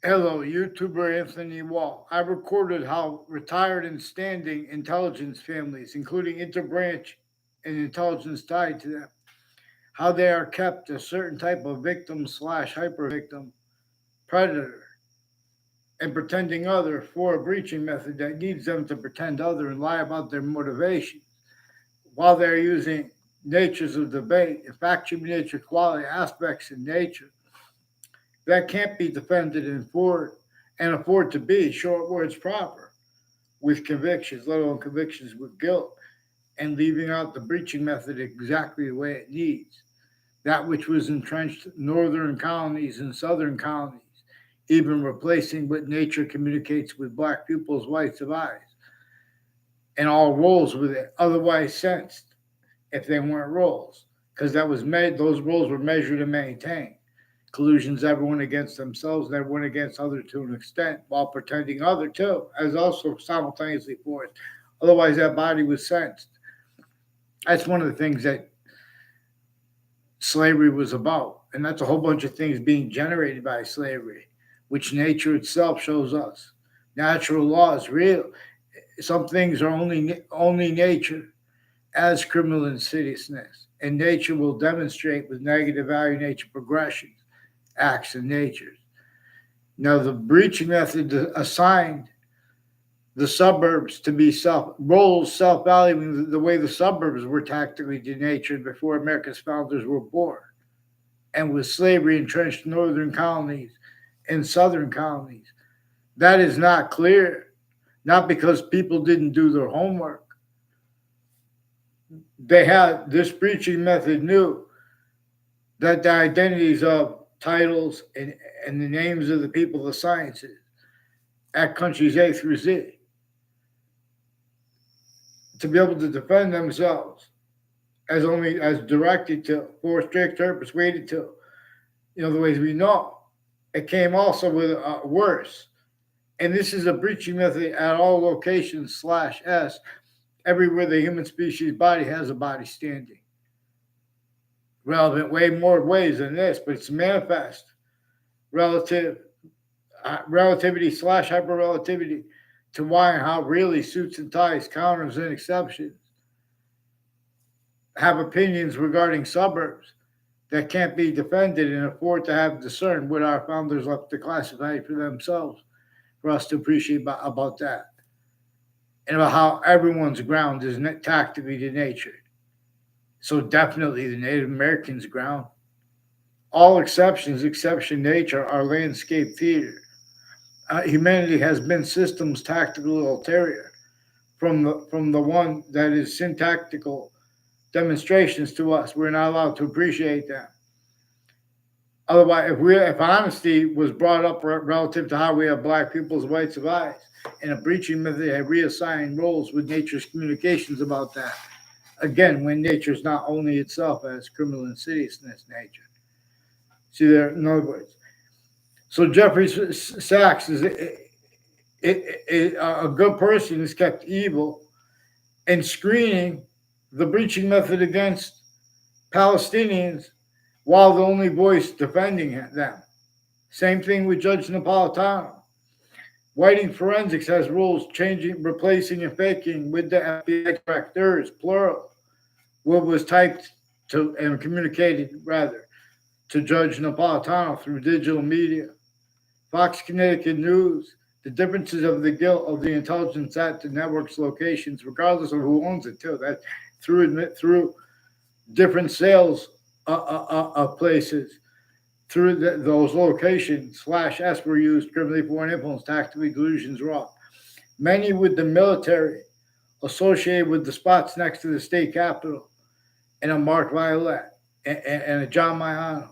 Hello, YouTuber Anthony Wall. I recorded how retired and standing intelligence families, including interbranch and intelligence tied to them, how they are kept a certain type of victim slash hyper victim, predator, and pretending other for a breaching method that needs them to pretend other and lie about their motivation while they're using natures of debate and factual nature quality aspects in nature that can't be defended and afford to be short words proper with convictions, let alone convictions with guilt, and leaving out the breaching method exactly the way it needs. That which was entrenched northern colonies and southern colonies, even replacing what nature communicates with black pupils' whites of eyes, and all roles with it, otherwise sensed if they weren't roles, because that was made. Those roles were measured and maintained. Collusions everyone against themselves and everyone against other to an extent, while pretending other too, as also simultaneously forced. Otherwise, that body was sensed. That's one of the things that slavery was about, and that's a whole bunch of things being generated by slavery, which nature itself shows us. Natural laws, real. Some things are only nature as criminal insidiousness, and nature will demonstrate with negative value nature progressions, acts, and natures. Now, the breaching method assigned the suburbs to be self valuing the way the suburbs were tactically denatured before America's founders were born, and with slavery entrenched northern colonies and southern colonies. That is not clear, not because people didn't do their homework. They had this breaching method knew that the identities of titles and the names of the people, the sciences, at countries A through Z, to be able to defend themselves as directed to, for strict or persuaded to, the ways we know. It came also with worse. And this is a breaching method at all locations slash S, everywhere the human species body has a body standing. Relevant way more ways than this, but it's manifest relative relativity slash hyperrelativity to why and how really suits and ties, counters and exceptions have opinions regarding suburbs that can't be defended and afford to have discerned what our founders left declassified for themselves for us to appreciate about that, and about how everyone's ground is tactically denatured. So definitely the Native Americans' ground. All exceptions, exception nature, are landscape theater. Humanity has been systems tactical ulterior from the one that is syntactical demonstrations to us. We're not allowed to appreciate them. Otherwise, if honesty was brought up relative to how we have black people's whites of eyes, and a breaching method had reassigned roles with nature's communications about that. Again, when nature is not only itself as criminal insidiousness nature. See there, in other words. So Jeffrey Sachs is a good person who's kept evil and screening the breaching method against Palestinians while the only voice defending them. Same thing with Judge Napolitano. Whiting forensics has rules changing, replacing, and faking with the FBI directors, plural, what was typed to and communicated rather to Judge Napolitano through digital media. Fox Connecticut News, the differences of the guilt of the intelligence at the network's locations, regardless of who owns it, too. That through different sales of places, through those locations slash S were used, criminally foreign influence, tactically delusions raw. Many with the military associated with the spots next to the state capitol, and a Mark Violet and a John Maiano,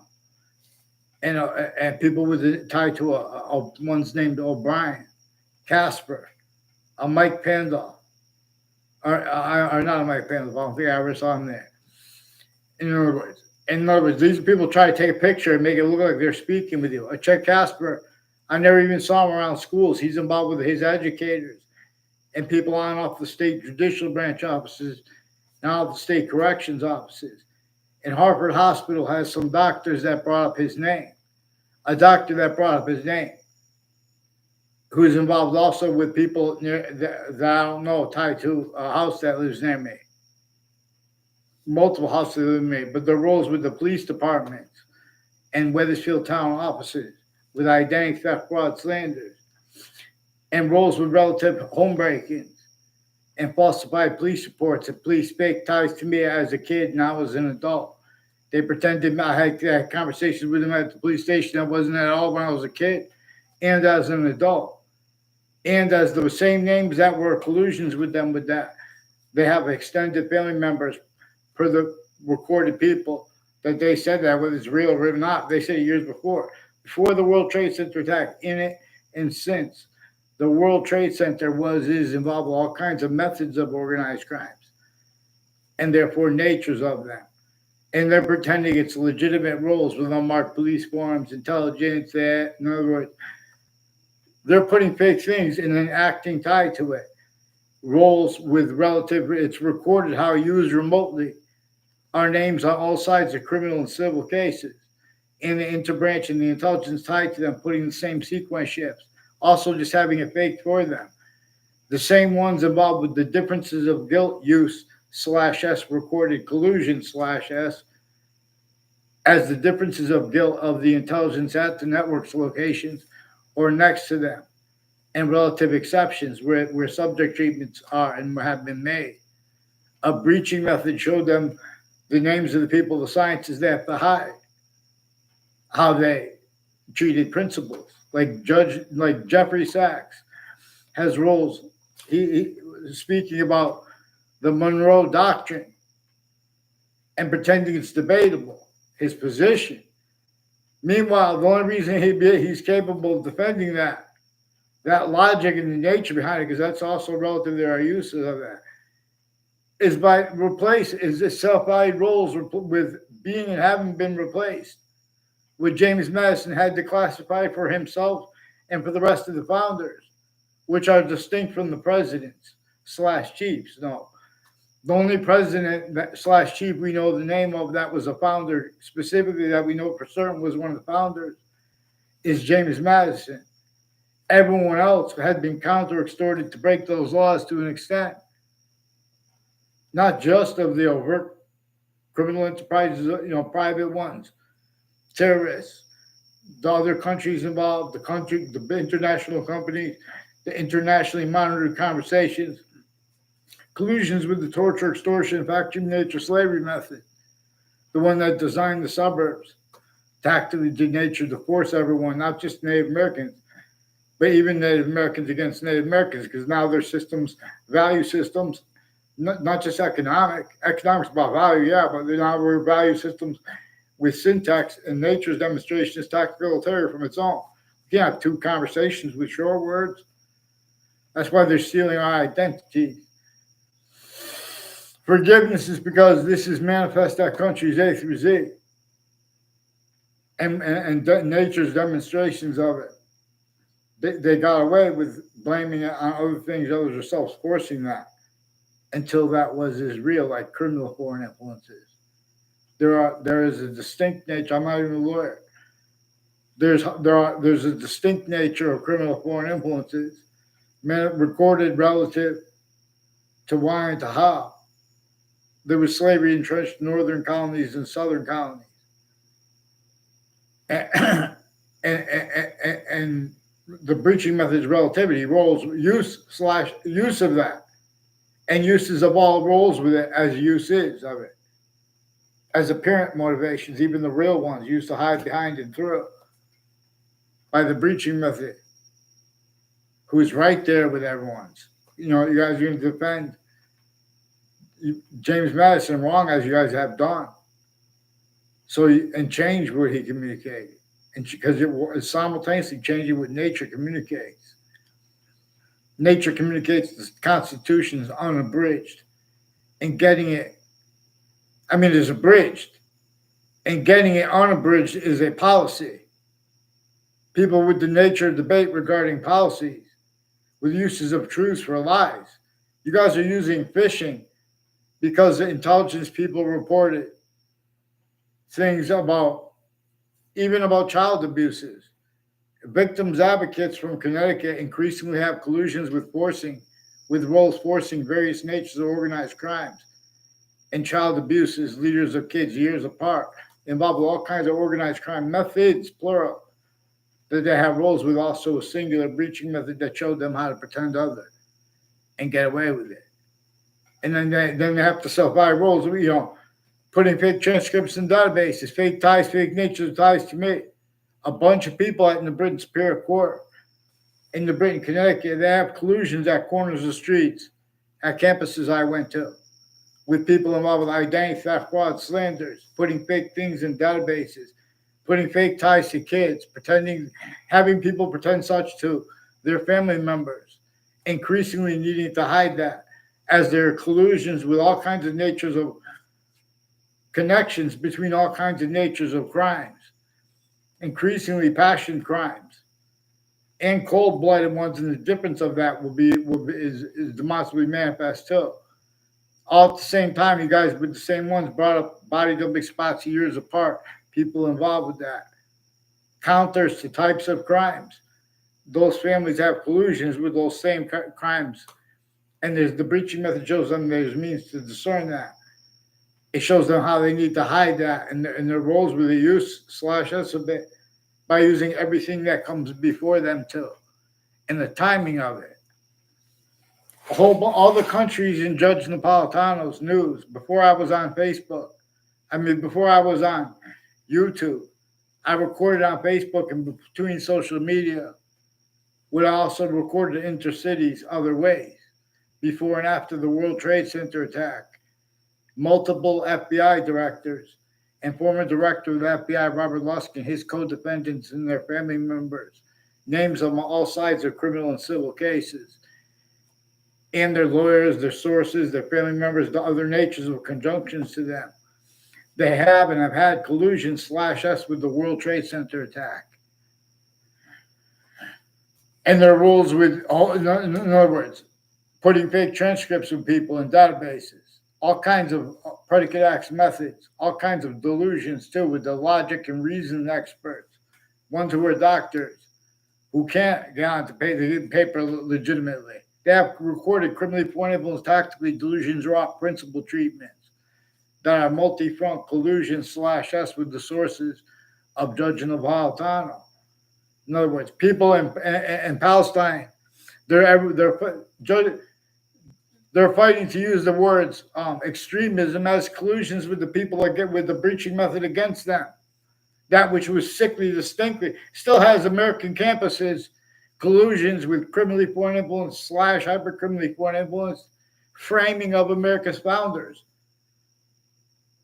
and people with it tied to one's named O'Brien, Casper, a Mike Pandolf, or not a Mike Pandolf. I don't think I ever saw him there. In other words, these people try to take a picture and make it look like they're speaking with you. Chet Casper, I never even saw him around schools. He's involved with his educators and people on off the state judicial branch offices, now the state corrections offices. And Harvard Hospital has some doctors that brought up his name. A doctor that brought up his name. who is involved also with people near that I don't know, tied to a house that lives near me. Multiple houses that live near me, but their roles with the police departments and Wethersfield town offices, with identity theft, fraud, slanders, and roles with relative home break-ins and falsified police reports and police fake ties to me as a kid and I was an adult. They pretended I had conversations with them at the police station. I wasn't at all when I was a kid and as an adult. And as the same names that were collusions with them with that, they have extended family members per the recorded people that they said that, whether it's real or not. They said years before the World Trade Center attack, in it and since. The World Trade Center is involved with all kinds of methods of organized crimes and therefore natures of them. And they're pretending it's legitimate roles with unmarked police forms, intelligence, that, in other words, they're putting fake things and then acting tied to it. Roles with relative, it's recorded how used remotely are names on all sides of criminal and civil cases. And the interbranch and the intelligence tied to them, putting the same sequence shifts. Also just having it faked for them. The same ones involved with the differences of guilt use /S recorded collusion /S as the differences of guilt of the intelligence at the network's locations or next to them, and relative exceptions where subject treatments are and have been made. A breaching method showed them the names of the people, the sciences they have to hide, how they treated principals. Like Jeffrey Sachs has roles. He speaking about the Monroe Doctrine and pretending it's debatable, his position. Meanwhile, the only reason he's capable of defending that logic and the nature behind it, because that's also relative to our uses of that, is by this self-valued roles with being and having been replaced. What James Madison had Declassified for himself and for the rest of the founders, which are distinct from the presidents /chiefs. No, the only president /chief we know the name of that was a founder specifically that we know for certain was one of the founders is James Madison. Everyone else had been counter-extorted to break those laws to an extent, not just of the overt criminal enterprises, private ones, terrorists, the other countries involved, the international companies, the internationally monitored conversations, collusions with the torture, extortion, factory nature slavery method, the one that designed the suburbs, tactically denatured to force everyone, not just Native Americans, but even Native Americans against Native Americans, because now their systems, value systems, not just economics about value, yeah, but now we're value systems with syntax and nature's demonstration is tactical terror from its own. You can't have two conversations with short words. That's why they're stealing our identity. Forgiveness is because this is manifest at countries A through Z. And nature's demonstrations of it. They got away with blaming it on other things, others are self-forcing that until that was as real, like criminal foreign influences. There is a distinct nature. I'm not even a lawyer. There's a distinct nature of criminal foreign influences, recorded relative to why and to how. There was slavery entrenched in northern colonies and southern colonies, and the breaching method is relativity roles use of that, and uses of all roles with it as use is of it. As apparent motivations, even the real ones, used to hide behind and through by the breaching method, who's right there with everyone's. You guys are going to defend James Madison wrong, as you guys have done. And change what he communicated, and because it is simultaneously changing what nature communicates. Nature communicates the Constitution is unabridged, and getting it. Is abridged, and getting it unabridged is a policy. People with the nature of debate regarding policies, with uses of truths for lies. You guys are using phishing because the intelligence people reported things about child abuses, Victims advocates from Connecticut increasingly have collusions with roles forcing various natures of organized crimes and child abuse as leaders of kids years apart, involved with all kinds of organized crime methods, plural, that they have roles with also a singular breaching method that showed them how to pretend other and get away with it. And then they have to self-buy roles, putting fake transcripts in databases, fake ties, fake nature ties to me. A bunch of people in the Britain Superior Court in the Britain, Connecticut, they have collusions at corners of streets, at campuses I went to, with people involved with identity theft, fraud, slanders, putting fake things in databases, putting fake ties to kids, having people pretend such to their family members, increasingly needing to hide that as there are collusions with all kinds of natures of connections between all kinds of natures of crimes, increasingly passion crimes, and cold-blooded ones, and the difference of that is demonstrably manifest too. All at the same time, you guys with the same ones brought up body dumping spots years apart, people involved with that. Counters to types of crimes. Those families have collusions with those same crimes. And there's the breaching method shows them there's means to discern that. It shows them how they need to hide that and their roles with the use /us a bit by using everything that comes before them too, and the timing of it. All the countries in Judge Napolitano's news before I was on Facebook. Before I was on YouTube, I recorded on Facebook and between social media. Would also record the intercities other ways before and after the World Trade Center attack. Multiple FBI directors and former director of the FBI, Robert Luskin, his co-defendants and their family members, names on all sides of criminal and civil cases, and their lawyers, their sources, their family members, the other natures of conjunctions to them. They have and have had collusion /us with the World Trade Center attack. And their rules in other words, putting fake transcripts of people in databases, all kinds of predicate acts methods, all kinds of delusions too, with the logic and reason experts, ones who are doctors, who can't get on to pay the paper legitimately. They have recorded criminally pointable tactically delusions wrought principal treatments that are multi-front collusion /us with the sources of Judge Napolitano. In other words, people in Palestine, they're fighting to use the words extremism as collusions with the people that get with the breaching method against them. That which was sickly distinctly still has American campuses collusions with criminally foreign influence / hyper-criminally foreign influence framing of America's founders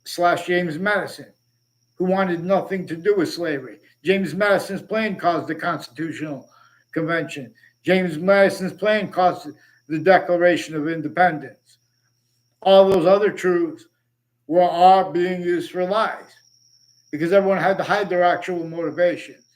/ James Madison, who wanted nothing to do with slavery. James Madison's plane caused the Constitutional Convention. James Madison's plane caused the Declaration of Independence. All those other truths are being used for lies because everyone had to hide their actual motivations,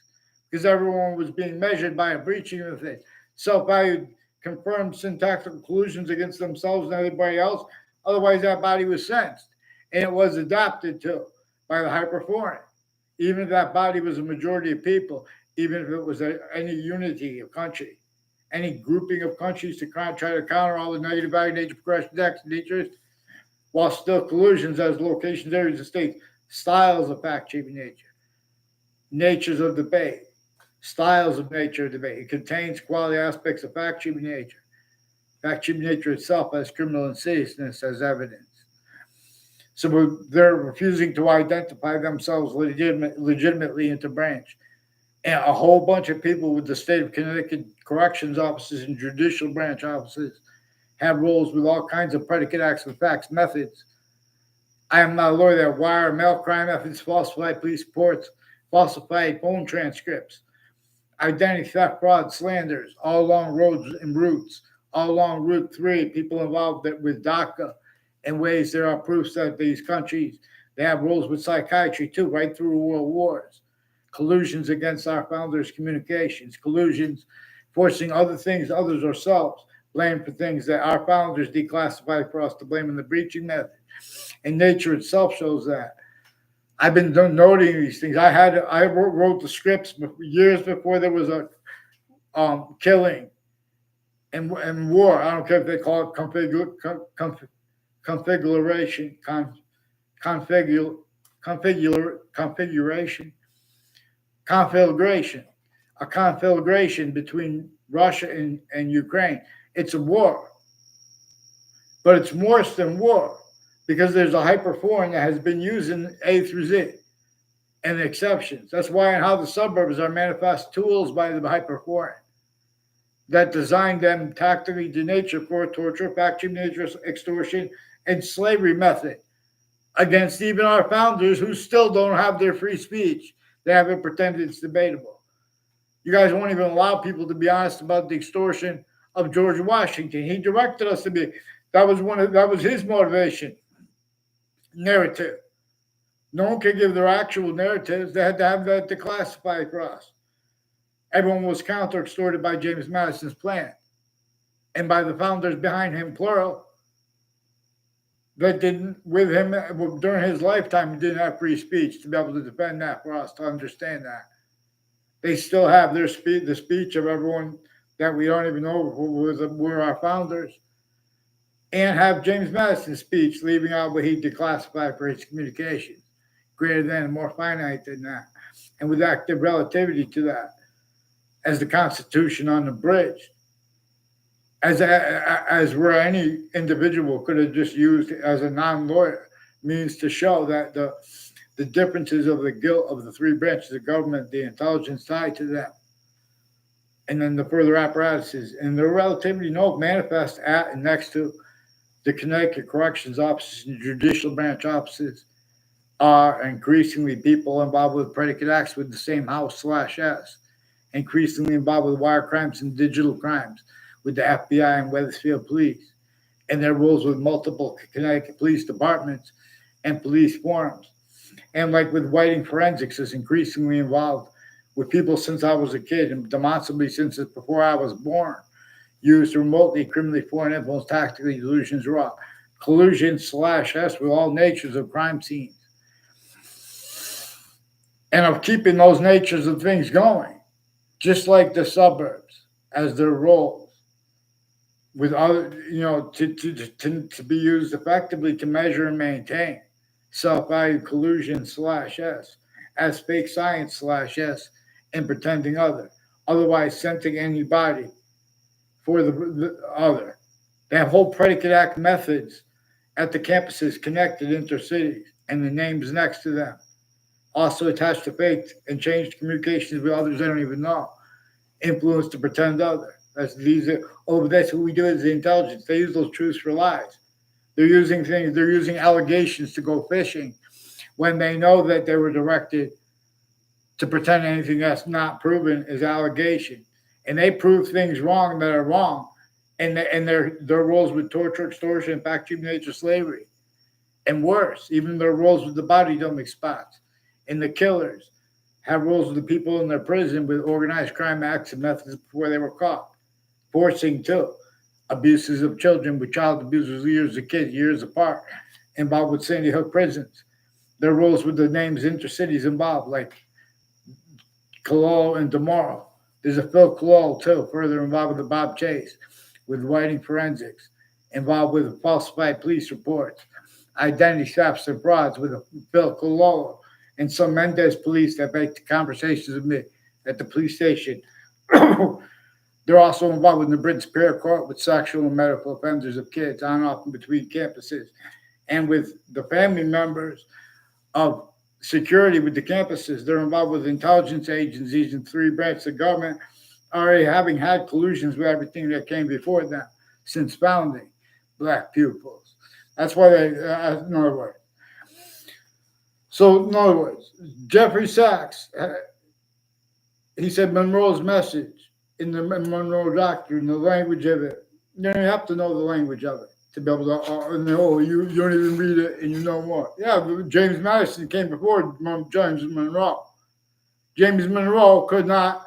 because everyone was being measured by a breaching of it, self-valued, confirmed syntactical collusions against themselves and everybody else. Otherwise, that body was sensed, and it was adapted to by the hyperforeign. Even if that body was a majority of people, even if it was any unity of country, any grouping of countries to try to counter all the negative value, nature, progression, acts, natures, while still collusions as locations, areas, and states, styles of fact-shaping nature, natures of debate, styles of nature of debate. It contains quality aspects of fact-shaping nature. Fact-shaping nature itself has criminal insidiousness as evidence. So they're refusing to identify themselves legitimately into branch. And a whole bunch of people with the state of Connecticut Corrections offices and judicial branch offices have roles with all kinds of predicate acts of facts methods. I am not a lawyer that wire mail crime methods, falsified police reports, falsified phone transcripts, identity theft, fraud, slanders, all along roads and routes, all along Route 3, people involved with DACA in ways there are proofs that these countries, they have roles with psychiatry too, right through world wars. Collusions against our founders' communications, collusions forcing other things, others ourselves, blame for things that our founders declassified for us to blame in the breaching method. And nature itself shows that. I've been noting these things. I wrote the scripts years before there was a killing and war. I don't care if they call it configuration, configuration, a conflagration between Russia and Ukraine. It's a war, but it's worse than war because there's a hyperforeign that has been used in A through Z and exceptions. That's why and how the suburbs are manifest tools by the hyperforeign that designed them tactically to nature for torture, factory nature, extortion, and slavery method against even our founders who still don't have their free speech. They haven't pretended it's debatable. You guys won't even allow people to be honest about the extortion of George Washington. He directed us to be. That was his motivation. Narrative. No one could give their actual narratives. They had to have that declassified for us. Everyone was counter-extorted by James Madison's plan and by the founders behind him, plural, that didn't, with him during his lifetime, he didn't have free speech to be able to defend that for us to understand that. They still have their speech, the speech of everyone that we don't even know who were our founders, and have James Madison's speech, leaving out what he declassified for his communications, greater than and more finite than that, and with active relativity to that, as the Constitution on the bridge, as where any individual could have just used as a non-lawyer means to show that the differences of the guilt of the three branches of government, the intelligence tied to them, and then the further apparatuses, and their relativity manifest at and next to the Connecticut Corrections offices and judicial branch offices are increasingly people involved with predicate acts with the same house/S, increasingly involved with wire crimes and digital crimes with the F.B.I. and Wethersfield Police, and their roles with multiple Connecticut police departments and police forums. And like with Whiting Forensics is increasingly involved with people since I was a kid and demonstrably since before I was born, used remotely, criminally foreign influence, tactically, delusions raw, collusion/S with all natures of crime scenes, and of keeping those natures of things going, just like the suburbs as their roles, with other, to be used effectively to measure and maintain self-value collusion/S as fake science/S and pretending other, otherwise scenting anybody for the other. They have whole predicate act methods at the campuses connected intercities and the names next to them. Also attached to fake and changed communications with others they don't even know. Influence to pretend other. That's what we do as the intelligence. They use those truths for lies. They're using allegations to go fishing when they know that they were directed to pretend anything that's not proven is allegation. And they prove things wrong that are wrong. And their roles with torture, extortion, factory nature, slavery. And worse, even their roles with the body dumping spots. And the killers have roles with the people in their prison with organized crime acts and methods before they were caught. Forcing too. Abuses of children with child abusers years of kids, years apart, involved with Sandy Hook prisons. Their roles with the names intercities involved, like Colol and Tomorrow. There's a Phil Colol too, further involved with the Bob Chase, with Whiting Forensics, involved with falsified police reports, identity thefts and frauds with Phil Colol, and some Mendez police that make conversations with me at the police station. They're also involved with the Britain Superior Court with sexual and medical offenders of kids on and off and between campuses, and with the family members of security with the campuses. They're involved with intelligence agencies and three branches of government, already having had collusions with everything that came before them since founding black pupils. That's why they, in other words. So, in other words, Jeffrey Sachs, he said Monroe's message in the Monroe Doctrine, the language of it. You don't have to know the language of it to be able to know. You don't even read it and you know more. Yeah, James Madison came before James Monroe. James Monroe could not,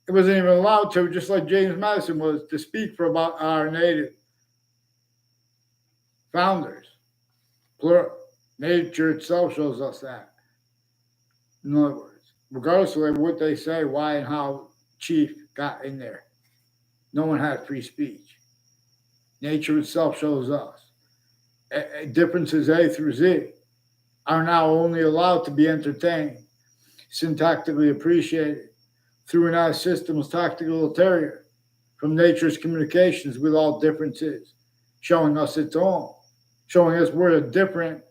it wasn't even allowed to, just like James Madison was, to speak for about our native founders. Plural. Nature itself shows us that. In other words, regardless of what they say, why and how Chief got in there, no one had free speech. Nature itself shows us. Differences A through Z are now only allowed to be entertained, syntactically appreciated, through an eye system's tactical ulterior from nature's communications with all differences, showing us its own, showing us we're a different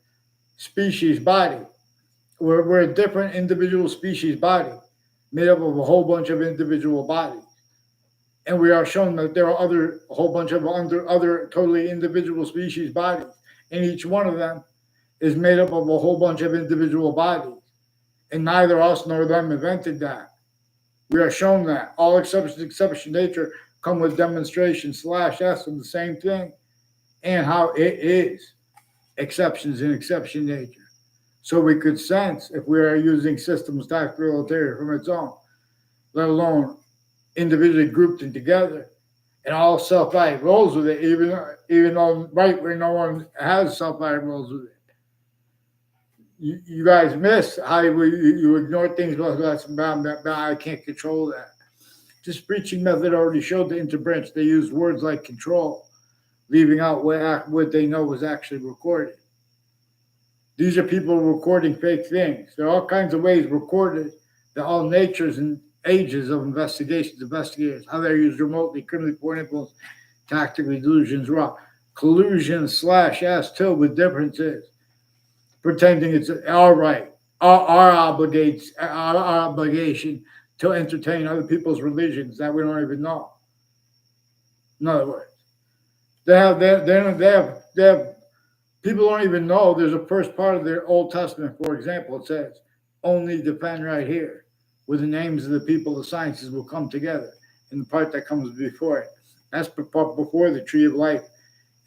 species body. We're a different individual species body made up of a whole bunch of individual bodies. And we are shown that there are a whole bunch of other totally individual species bodies. And each one of them is made up of a whole bunch of individual bodies. And neither us nor them invented that. We are shown that all exceptions, exception nature, come with demonstration /s of the same thing and how it is exceptions in exception nature. So we could sense if we are using systems tactical ulterior from its own, let alone individually grouped and together, and all self-value roles with it, even though right where no one has self-value roles with it. You guys miss how you ignore things like that. I can't control that. This preaching method already showed the interbranch. They used words like control, leaving out what they know was actually recorded. These are people recording fake things. There are all kinds of ways recorded that all natures and ages of investigators, how they're used remotely, criminally for influence, tactically, delusions, raw, collusion /s too with differences, pretending it's our right, our obligation to entertain other people's religions that we don't even know. In other words, they have people don't even know there's a first part of their Old Testament, for example, it says, only defend right here, where the names of the people, the sciences will come together, in the part that comes before it. That's before the tree of life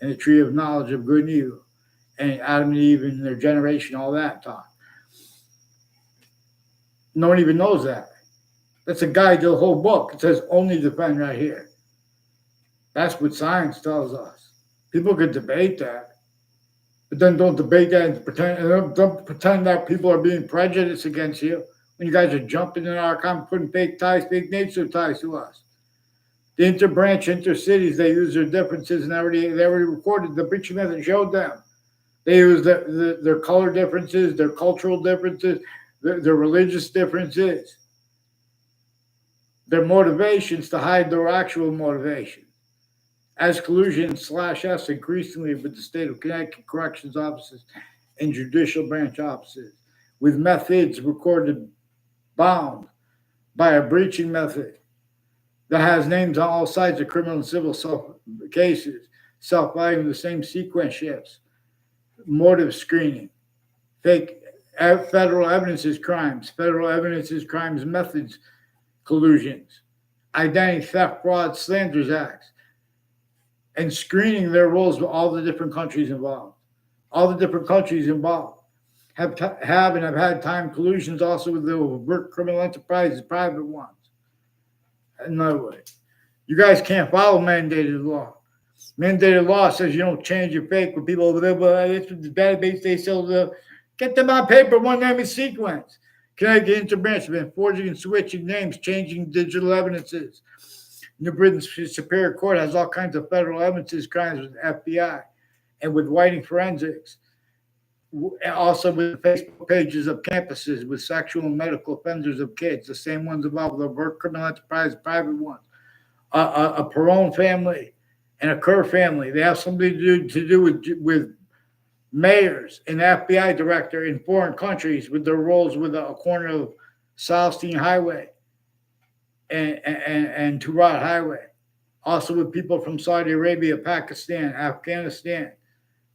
and the tree of knowledge of good and evil, and Adam and Eve and their generation, all that talk. No one even knows that. That's a guide to the whole book. It says only defend right here. That's what science tells us. People could debate that, but then don't debate that and don't pretend that people are being prejudiced against you when you guys are jumping in our comment, putting fake fake nature ties to us. The interbranch, intercities, they use their differences and they already recorded. The preaching method showed them. They use their color differences, their cultural differences, their religious differences, their motivations to hide their actual motivation. As collusion /s increasingly with the state of Connecticut Corrections offices and judicial branch offices, with methods recorded bound by a breaching method that has names on all sides of criminal and civil cases, self-valuing the same sequence shifts, motive screening, fake federal evidences crimes, methods, collusions, identity theft, fraud, slanders acts, and screening their roles with all the different countries involved. All the different countries involved have had time collusions also with the overt criminal enterprises, private ones. In other words, you guys can't follow mandated law. Mandated law says you don't change your fake with people over there, but it's the database they sell. Get them on paper, one name in sequence. Connecticut interbranch have been forging and switching names, changing digital evidences. New Britain's Superior Court has all kinds of federal evidences crimes with F.B.I. and with whiting forensics. Also with Facebook pages of campuses with sexual and medical offenders of kids, the same ones involved with overt criminal enterprise, private ones. A Perone family and a Kerr family. They have something to do with mayors and FBI director in foreign countries with their roles with a corner of Salstein Highway and Turat Highway. Also with people from Saudi Arabia, Pakistan, Afghanistan.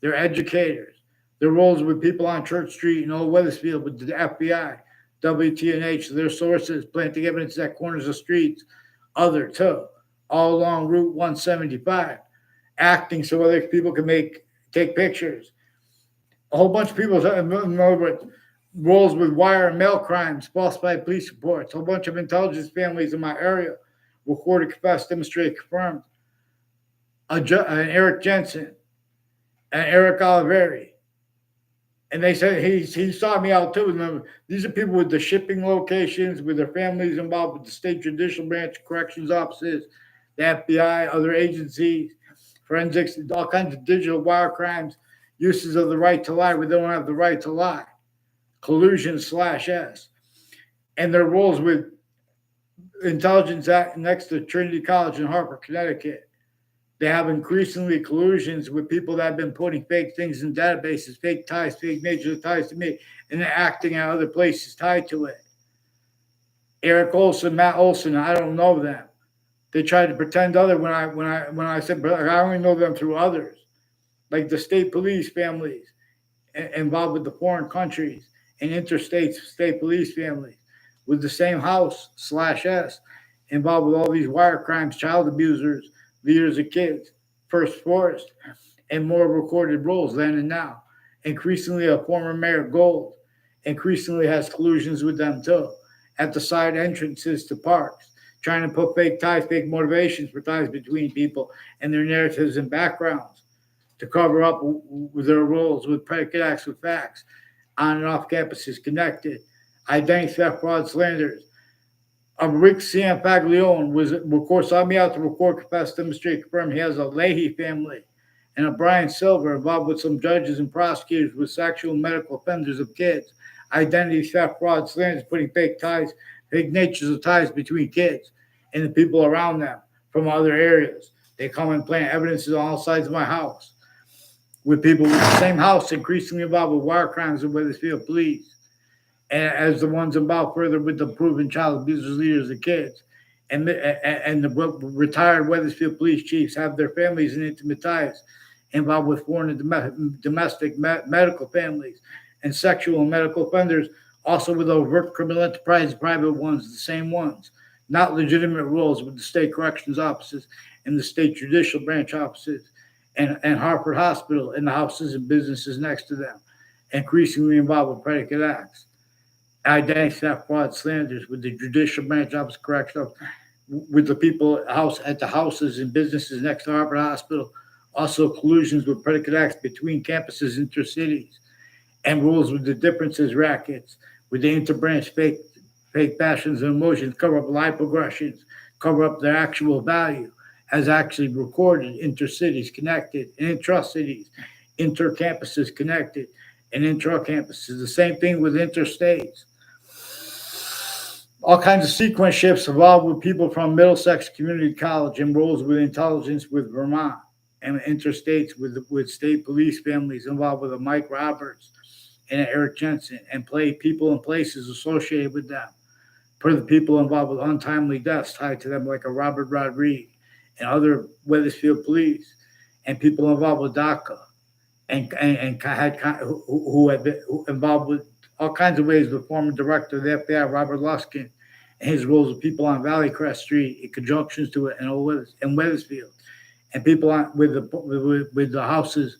They're educators. Their roles with people on Church Street in Old Weathersfield with the FBI, WTNH, their sources, planting evidence at corners of streets, other too, all along Route 175, acting so other people can take pictures. A whole bunch of people roles with wire and mail crimes, falsified police reports, a whole bunch of intelligence families in my area, recorded, confessed, demonstrated, confirmed. An Eric Jensen, and Eric Oliveri, And they said he saw me out too. And these are people with the shipping locations, with their families involved with the state judicial branch, corrections offices, the FBI, other agencies, forensics, all kinds of digital wire crimes, uses of the right to lie where they don't have the right to lie, collusion/S, and their roles with intelligence act next to Trinity College in Hartford, Connecticut. They have increasingly collusions with people that have been putting fake things in databases, fake ties, fake major ties to me, and they're acting at other places tied to it. Eric Olson, Matt Olson, I don't know them. They tried to pretend other when I said, but I only know them through others, like the state police families involved with the foreign countries and interstate state police families with the same house/S involved with all these wire crimes, child abusers, leaders of kids, first forest, and more recorded roles then and now. Increasingly, a former Mayor Gold increasingly has collusions with them too at the side entrances to parks, trying to put fake ties, fake motivations for ties between people and their narratives and backgrounds to cover up with their roles with predicate acts with facts on and off campuses connected, identity theft, fraud, slanders. Rick Cianfaglione was, of course, sought me out to record, confess, demonstrate, confirm he has a Leahy family and a Brian Silver involved with some judges and prosecutors with sexual and medical offenders of kids, identity theft, fraud, slanders, putting fake ties, fake natures of ties between kids and the people around them from other areas. They come and plant evidences on all sides of my house with people with the same house increasingly involved with wire crimes and Wethersfield police. And as the ones involved further with the proven child abusers, leaders, and kids. And the retired Wethersfield police chiefs have their families and intimate ties involved with foreign and domestic medical families and sexual and medical offenders, also with overt criminal enterprise, private ones, the same ones, not legitimate roles with the state corrections offices and the state judicial branch offices and Hartford Hospital and the houses and businesses next to them, increasingly involved with predicate acts. Identity theft, fraud, slanders with the judicial branch office, correction with the people at the houses and businesses next to Harvard Hospital. Also collusions with predicate acts between campuses, intercities, and rules with the differences rackets, with the interbranch fake passions and emotions, cover up lie progressions, cover up their actual value as actually recorded, intercities connected, and intra-cities, inter-campuses connected, and intra-campuses. The same thing with interstates. All kinds of sequence shifts involved with people from Middlesex Community College and roles with intelligence with Vermont and interstates with state police families involved with a Mike Roberts and Eric Jensen and people and places associated with them. For the people involved with untimely deaths tied to them, like a Robert Rodriguez and other Wethersfield police, and people involved with DACA and who had been involved with all kinds of ways with former director of the F.B.I, Robert Luskin, and his roles with people on Valley Crest Street in conjunctions to it and Wethersfield, and people with the houses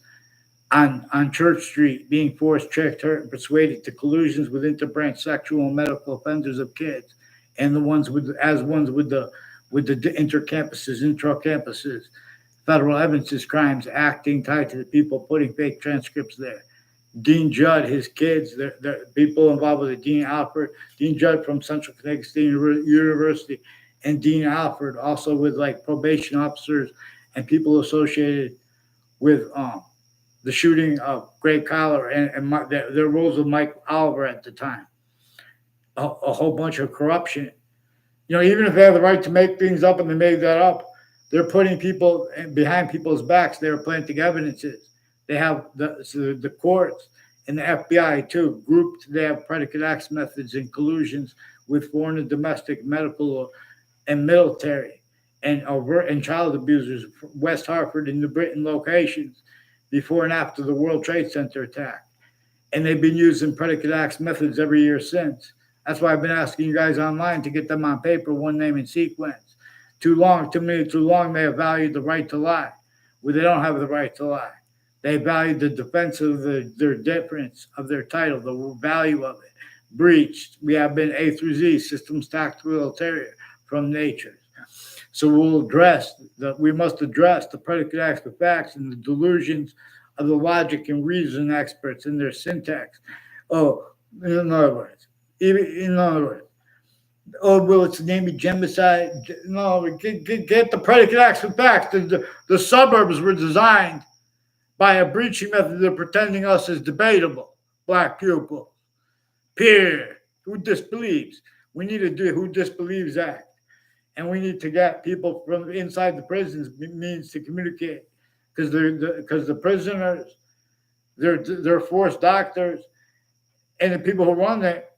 on Church Street being forced, tricked, hurt, and persuaded to collusions with interbranch sexual and medical offenders of kids, and the ones with the intercampuses, intra-campuses, federal evidences crimes acting tied to the people putting fake transcripts there. Dean Judd, his kids, the people involved with it, Dean Judd from Central Connecticut State University, and Dean Alford, also with like probation officers and people associated with the shooting of Greg Collar and their roles with Mike Oliver at the time. A whole bunch of corruption. You know, even if they have the right to make things up and they made that up, they're putting people behind people's backs. They're planting evidences. They have the courts and the F.B.I. too grouped. They have predicate acts methods and collusions with foreign and domestic medical and military and overt and child abusers, West Hartford and New Britain locations before and after the World Trade Center attack. And they've been using predicate acts methods every year since. That's why I've been asking you guys online to get them on paper, one name and sequence. Too long, they have valued the right to lie, where they don't have the right to lie. They valued the defense of their difference of their title, the value of it. Breached. We have been A through Z, systems tactical ulterior from nature. So we must address the predicate acts of facts and the delusions of the logic and reason experts in their syntax. Oh, in other words, will its name be genocide? No, get the predicate acts with facts. The suburbs were designed by a breaching method of pretending us as debatable black pupils. Peer, who disbelieves? We need to do who disbelieves act. And we need to get people from inside the prisons means to communicate, because the prisoners, they're forced doctors, and the people who run it,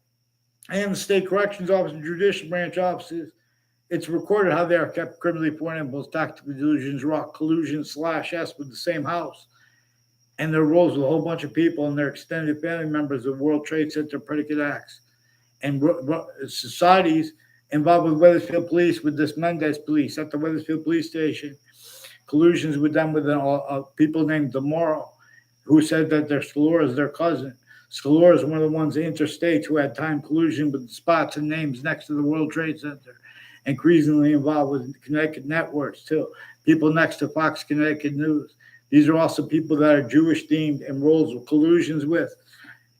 and the state corrections office and judicial branch offices. It's recorded how they are kept criminally foreign both tactical delusions, rock collusion /S with the same house, and their roles with a whole bunch of people and their extended family members of World Trade Center predicate acts, and societies involved with Wethersfield Police, with this Mendez Police at the Wethersfield Police Station, collusions with them with people named DeMorrow, who said that their Scalora is their cousin. Scalora is one of the ones interstates who had time collusion with spots and names next to the World Trade Center, increasingly involved with Connecticut networks too. People next to Fox Connecticut News. These are also people that are Jewish themed and roles with collusions with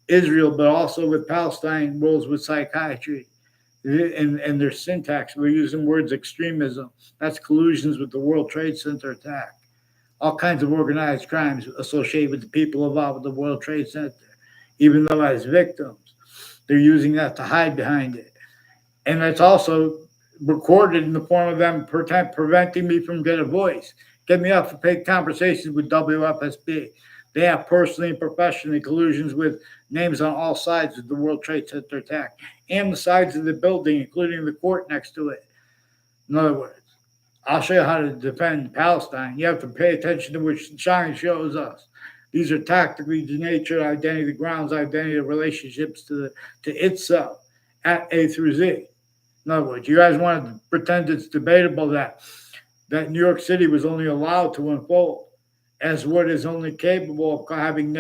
Israel, but also with Palestine, roles with psychiatry. And their syntax, we're using words extremism. That's collusions with the World Trade Center attack. All kinds of organized crimes associated with the people involved with the World Trade Center, even though as victims, they're using that to hide behind it. And it's also recorded in the form of them preventing me from getting a voice, get me off to paid conversations with WFSB. They have personally and professionally collusions with names on all sides of the World Trade Center attack and the sides of the building, including the court next to it. In other words, I'll show you how to defend Palestine. You have to pay attention to which Shine shows us. These are tactically denatured identity grounds, identity relationships to itself at A through Z. In other words, you guys want to pretend it's debatable that New York City was only allowed to unfold as what is only capable of having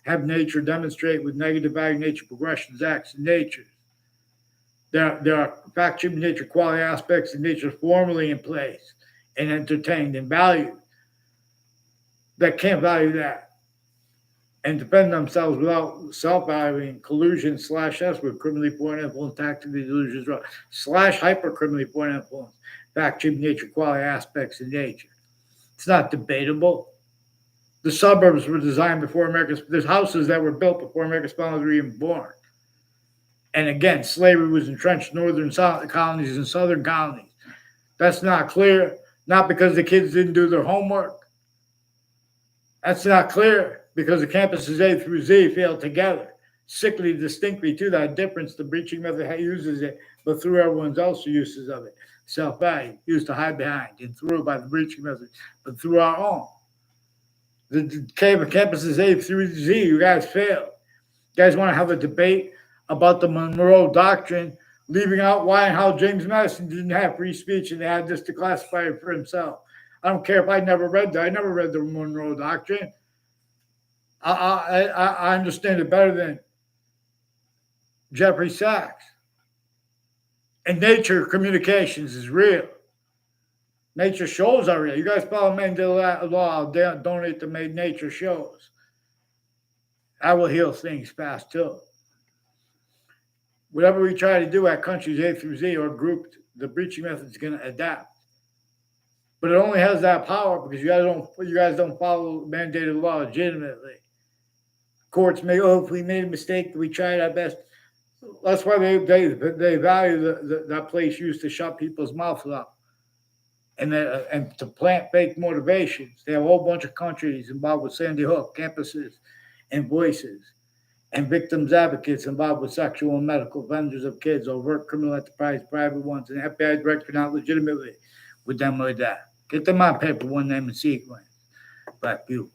have nature demonstrate with negative value nature progressions, acts, and nature. There are fact, nature, quality aspects of nature formally in place and entertained and valued that can't value that and defend themselves without self-valuing collusion /S with criminally foreign influence, tactically delusions, /hyper-criminally foreign influence, fact, nature, quality aspects of nature. It's not debatable. The suburbs were designed before there's houses that were built before America's founders were even born. And again, slavery was entrenched in northern colonies and southern colonies. That's not clear, not because the kids didn't do their homework. That's not clear because the campuses A through Z failed together. Sickly, distinctly to that difference, the breaching method uses it, but through everyone else's uses of it. Self-value, used to hide behind, and through by the breaching method, but through our own. The campuses A through Z, you guys failed. You guys want to have a debate about the Monroe Doctrine, leaving out why and how James Madison didn't have free speech and they had this Declassified for himself. I don't care if I never read that. I never read the Monroe Doctrine. I understand it better than Jeffrey Sachs. And nature communications is real. Nature shows are real. You guys follow Mandela law. I'll donate to make nature shows. I will heal things fast too. Whatever we try to do at countries A through Z or grouped, the breaching method is going to adapt. But it only has that power because you guys don't follow mandated law legitimately. Courts may, if we made a mistake, we tried our best. That's why they value that place used to shut people's mouths up and to plant fake motivations. They have a whole bunch of countries involved with Sandy Hook, campuses, and voices, and victims advocates involved with sexual and medical vendors of kids, overt criminal enterprise, private ones, and FBI director not legitimately with them like that. Get them on paper, one name and sequence. Black people.